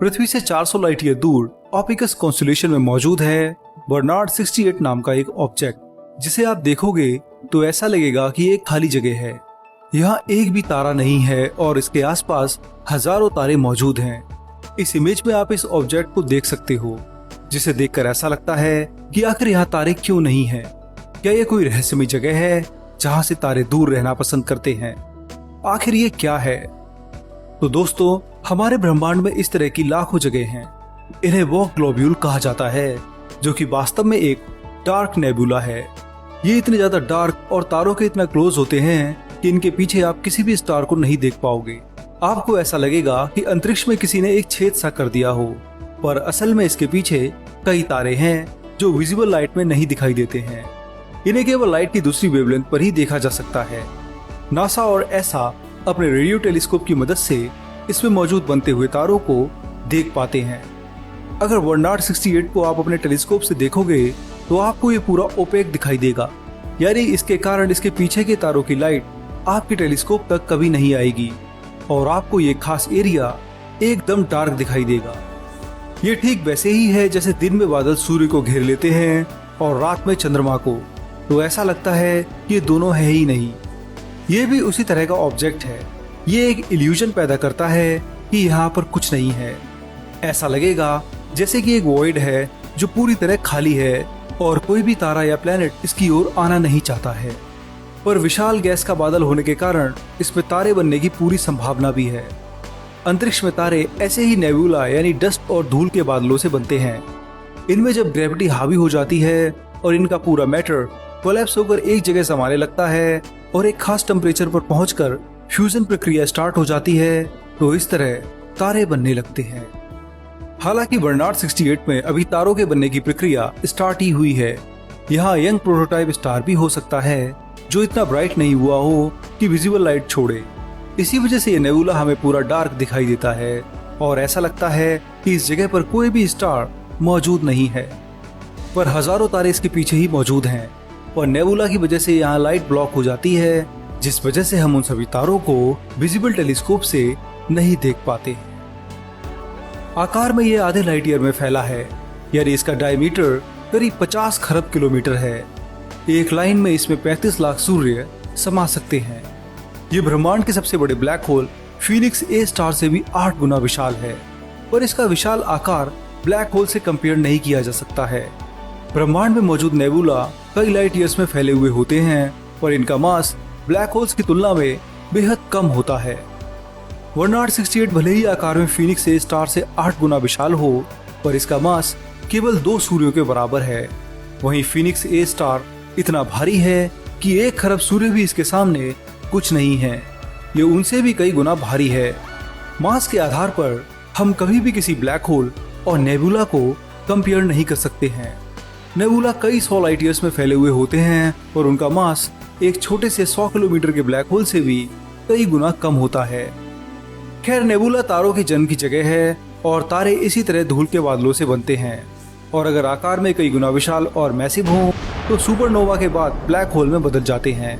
पृथ्वी से 400 light year दूर ऑपिकस constellation में मौजूद है बर्नार्ड 68 नाम का एक ऑब्जेक्ट, जिसे आप देखोगे तो ऐसा लगेगा कि एक खाली जगह है। यहाँ एक भी तारा नहीं है और इसके आसपास हजारों तारे मौजूद हैं। इस इमेज में आप इस ऑब्जेक्ट को देख सकते हो, जिसे देखकर ऐसा लगता है कि आखिर यहाँ तारे क्यों नहीं है। क्या यह कोई रहस्यमय जगह है जहाँ से तारे दूर रहना पसंद करते हैं? आखिर ये क्या है? तो दोस्तों, हमारे ब्रह्मांड में इस तरह की लाखों जगह हैं। इन्हें वॉक ग्लोब्यूल कहा जाता है, जो कि वास्तव में एक डार्क नेबुला है। ये इतने ज्यादा डार्क और तारों के इतना क्लोज होते हैं कि इनके पीछे आप किसी भी स्टार को नहीं देख पाओगे। आपको ऐसा लगेगा कि अंतरिक्ष में किसी ने एक छेद सा कर दिया हो, पर असल में इसके पीछे कई तारे हैं जो विजिबल लाइट में नहीं दिखाई देते हैं। इन्हें केवल लाइट की दूसरी वेवलेंथ पर ही देखा जा सकता है। नासा और एसा अपने रेडियो टेलीस्कोप की मदद से इसमें मौजूद बनते हुए तारों को देख पाते हैं। अगर बर्नार्ड 68 को आप अपने टेलीस्कोप से देखोगे तो आपको ये पूरा ओपेक दिखाई देगा, यानी इसके कारण इसके पीछे के तारों की लाइट आपके टेलीस्कोप तक कभी नहीं आएगी और आपको ये खास एरिया एकदम डार्क दिखाई देगा। ये ठीक वैसे ही है जैसे दिन में बादल सूर्य को घेर लेते हैं और रात में चंद्रमा को, तो ऐसा लगता है कि ये दोनों है ही नहीं। ये भी उसी तरह का ऑब्जेक्ट है। ये एक इल्यूजन पैदा करता है कि यहाँ पर कुछ नहीं है। ऐसा लगेगा जैसे कि एक वॉइड है जो पूरी तरह खाली है और कोई भी तारा या प्लेनेट इसकी ओर आना नहीं चाहता है। पर विशाल गैस का बादल होने के कारण इसमें तारे बनने की पूरी संभावना भी है। अंतरिक्ष में तारे ऐसे ही नेबुला यानी डस्ट और धूल के बादलों से बनते हैं। इनमें जब ग्रेविटी हावी हो जाती है और इनका पूरा मैटर कोलैप्स होकर एक जगह समाने लगता है और एक खास टेम्परेचर पर पहुंचकर फ्यूजन प्रक्रिया स्टार्ट हो जाती है, तो इस तरह तारे बनने लगते हैं। हालांकि बर्नार्ड 68 में अभी तारों के बनने की प्रक्रिया स्टार्ट ही हुई है। यहाँ यंग प्रोटोटाइप स्टार भी हो सकता है जो इतना ब्राइट नहीं हुआ हो कि विजिबल लाइट छोड़े। इसी वजह से ये नेबुला हमें पूरा डार्क दिखाई देता है और ऐसा लगता है कि इस जगह पर कोई भी स्टार मौजूद नहीं है। पर हजारों तारे इसके पीछे ही मौजूद हैं और नेबुला की वजह से यहाँ लाइट ब्लॉक हो जाती है, जिस वजह से हम उन सभी तारों को विजिबल टेलीस्कोप से नहीं देख पाते। आकार में ये आधे लाइट ईयर में फैला है, यानी इसका डायमीटर करीब 50 खरब किलोमीटर है। एक लाइन में इसमें 35 लाख सूर्य समा सकते हैं। ये ब्रह्मांड के सबसे बड़े ब्लैक होल फीनिक्स ए स्टार से भी 8 गुना विशाल है, पर इसका विशाल आकार ब्लैक होल से कंपेयर नहीं किया जा सकता है। ब्रह्मांड में मौजूद नेबुला कई लाइट ईयर्स में फैले हुए होते हैं, पर इनका मास ब्लैक होल्स की तुलना में बेहद कम होता है। बर्नार्ड 68 भले ही आकार में फीनिक्स ए स्टार से 8 गुना विशाल हो, पर इसका मास केवल 2 सूर्यों के बराबर है। वहीं फीनिक्स ए स्टार इतना भारी है कि 1 खरब सूर्य भी इसके सामने कुछ नहीं है। ये उनसे भी कई गुना भारी है। मास के आधार पर हम कभी भी किसी ब्लैक होल और नेबुला को कंपेयर नहीं कर सकते हैं। नेबुला कई 100 लाइट ईयर्स में फैले हुए होते हैं और उनका मास एक छोटे से 100 किलोमीटर के ब्लैक होल से भी कई गुना कम होता है। खैर, नेबुला तारों के जन्म की जगह है और तारे इसी तरह धूल के बादलों से बनते हैं, और अगर आकार में कई गुना विशाल और मैसिव हो तो सुपरनोवा के बाद ब्लैक होल में बदल जाते हैं।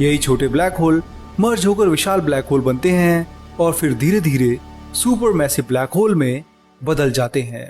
यही छोटे ब्लैक होल मर्ज होकर विशाल ब्लैक होल बनते हैं और फिर धीरे धीरे सुपर मैसिव ब्लैक होल में बदल जाते हैं।